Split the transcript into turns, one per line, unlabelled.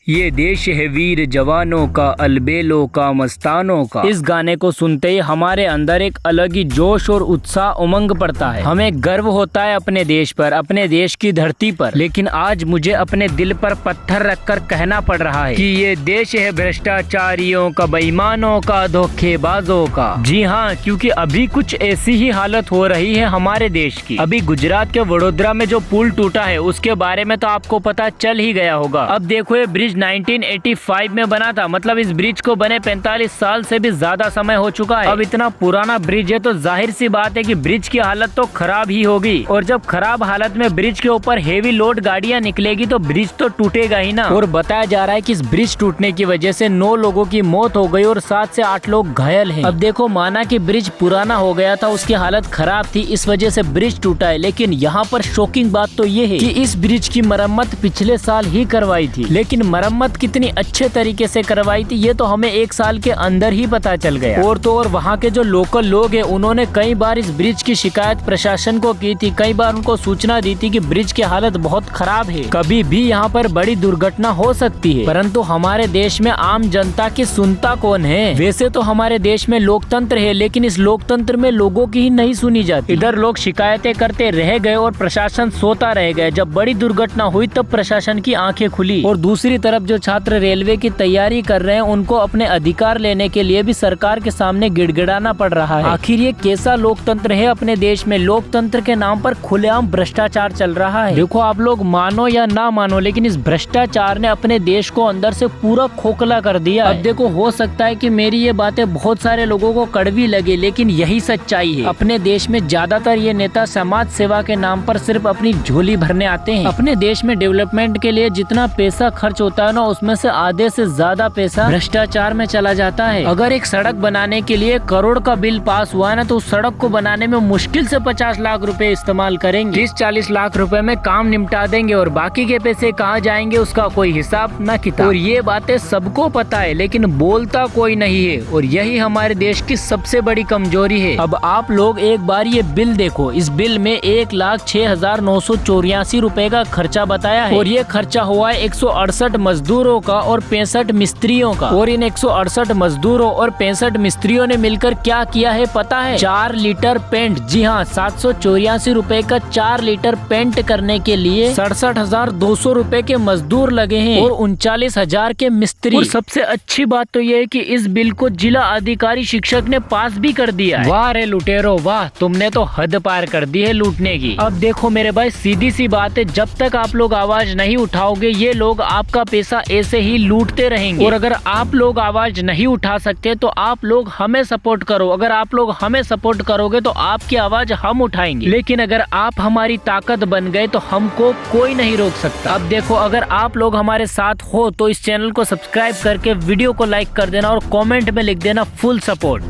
ये देश है वीर जवानों का, अलबेलों का, मस्तानों का। इस गाने को सुनते ही हमारे अंदर एक अलग ही जोश और उत्साह उमंग पड़ता है। हमें गर्व होता है अपने देश पर, अपने देश की धरती पर। लेकिन आज मुझे अपने दिल पर पत्थर रखकर कहना पड़ रहा है कि ये देश है भ्रष्टाचारियों का, बेईमानों का, धोखेबाजों का। जी हाँ, क्योंकि अभी कुछ ऐसी ही हालत हो रही है हमारे देश की। अभी गुजरात के वडोदरा में जो पुल टूटा है उसके बारे में तो आपको पता चल ही गया होगा। अब देखो, ये ब्रिज 1985 में बना था, मतलब इस ब्रिज को बने 45 साल से भी ज्यादा समय हो चुका है। अब इतना पुराना ब्रिज है तो जाहिर सी बात है कि ब्रिज की हालत तो खराब ही होगी। और जब खराब हालत में ब्रिज के ऊपर हेवी लोड गाड़ियां निकलेगी तो ब्रिज तो टूटेगा ही ना। और बताया जा रहा है कि इस ब्रिज टूटने की वजह से 9 लोगों की मौत हो गई और 7 से 8 लोग घायल हैं। अब देखो, माना कि ब्रिज पुराना हो गया था, उसकी हालत खराब थी, इस वजह से ब्रिज टूटा है। लेकिन यहाँ पर शॉकिंग बात तो ये है कि इस ब्रिज की मरम्मत पिछले साल ही करवाई थी। लेकिन मरम्मत कितनी अच्छे तरीके से करवाई थी ये तो हमें 1 साल के अंदर ही पता चल गया। और तो और वहाँ के जो लोकल लोग हैं उन्होंने कई बार इस ब्रिज की शिकायत प्रशासन को की थी, कई बार उनको सूचना दी थी कि ब्रिज की हालत बहुत खराब है, कभी भी यहाँ पर बड़ी दुर्घटना हो सकती है। परंतु हमारे देश में आम जनता की सुनता कौन है? वैसे तो हमारे देश में लोकतंत्र है, लेकिन इस लोकतंत्र में लोगों की ही नहीं सुनी जाती। इधर लोग शिकायतें करते रह गए और प्रशासन सोता रह गया। जब बड़ी दुर्घटना हुई तब प्रशासन की आंखें खुली। और दूसरी तरफ जो छात्र रेलवे की तैयारी कर रहे हैं उनको अपने अधिकार लेने के लिए भी सरकार के सामने गिड़गिड़ाना पड़ रहा है। आखिर ये कैसा लोकतंत्र है अपने देश में? लोकतंत्र के नाम पर खुलेआम भ्रष्टाचार चल रहा है। देखो, आप लोग मानो या ना मानो, लेकिन इस भ्रष्टाचार ने अपने देश को अंदर से पूरा खोखला कर दिया। अब देखो, हो सकता है कि मेरी ये बातें बहुत सारे लोगों को कड़वी लगे, लेकिन यही सच्चाई है। अपने देश में ज्यादातर ये नेता समाज सेवा के नाम पर सिर्फ अपनी झोली भरने आते हैं। अपने देश में डेवलपमेंट के लिए जितना पैसा खर्च होता है ना, उसमें से आधे से ज्यादा पैसा भ्रष्टाचार में चला जाता है। अगर एक सड़क बनाने के लिए करोड़ का बिल पास हुआ ना, तो उस सड़क को बनाने में मुश्किल से 50 लाख रुपए इस्तेमाल करेंगे। 30-40 लाख रुपए में काम निपटा देंगे और बाकी के पैसे कहाँ जाएंगे उसका कोई हिसाब न किताब। और ये बातें सबको पता है, लेकिन बोलता कोई नहीं है। और यही हमारे देश की सबसे बड़ी कमजोरी है। अब आप लोग एक बार ये बिल देखो, इस बिल में 1,06,984 रुपए का खर्चा बताया है। और ये खर्चा हुआ है 168 मजदूरों का और 65 मिस्त्रियों का। और इन 168 मजदूरों और 65 मिस्त्रियों ने मिलकर क्या किया है पता है? 4 लीटर पेंट। जी हाँ, 784 रुपए का 4 लीटर पेंट करने के लिए 67,200 रुपए के मजदूर लगे हैं और 39,000 के मिस्त्री। और सबसे अच्छी बात तो ये है कि इस बिल को जिला अधिकारी शिक्षक ने पास भी कर दिया है। वाह रे लुटेरो वाह, तुमने तो हद पार कर दी है लूटने की। अब देखो मेरे भाई, सीधी सी बात है, जब तक आप लोग आवाज नहीं उठाओगे ये लोग आपका पैसा ऐसे ही लूटते रहेंगे। और अगर आप लोग आवाज नहीं उठा सकते तो आप लोग हमें सपोर्ट करो। अगर आप लोग हमें सपोर्ट करोगे तो आपकी आवाज हम उठाएंगे। लेकिन अगर आप हमारी ताकत बन गए तो हमको कोई नहीं रोक सकता। अब देखो, अगर आप लोग हमारे साथ हो तो इस चैनल को सब्सक्राइब करके वीडियो को लाइक कर देना और कमेंट में लिख देना फुल सपोर्ट।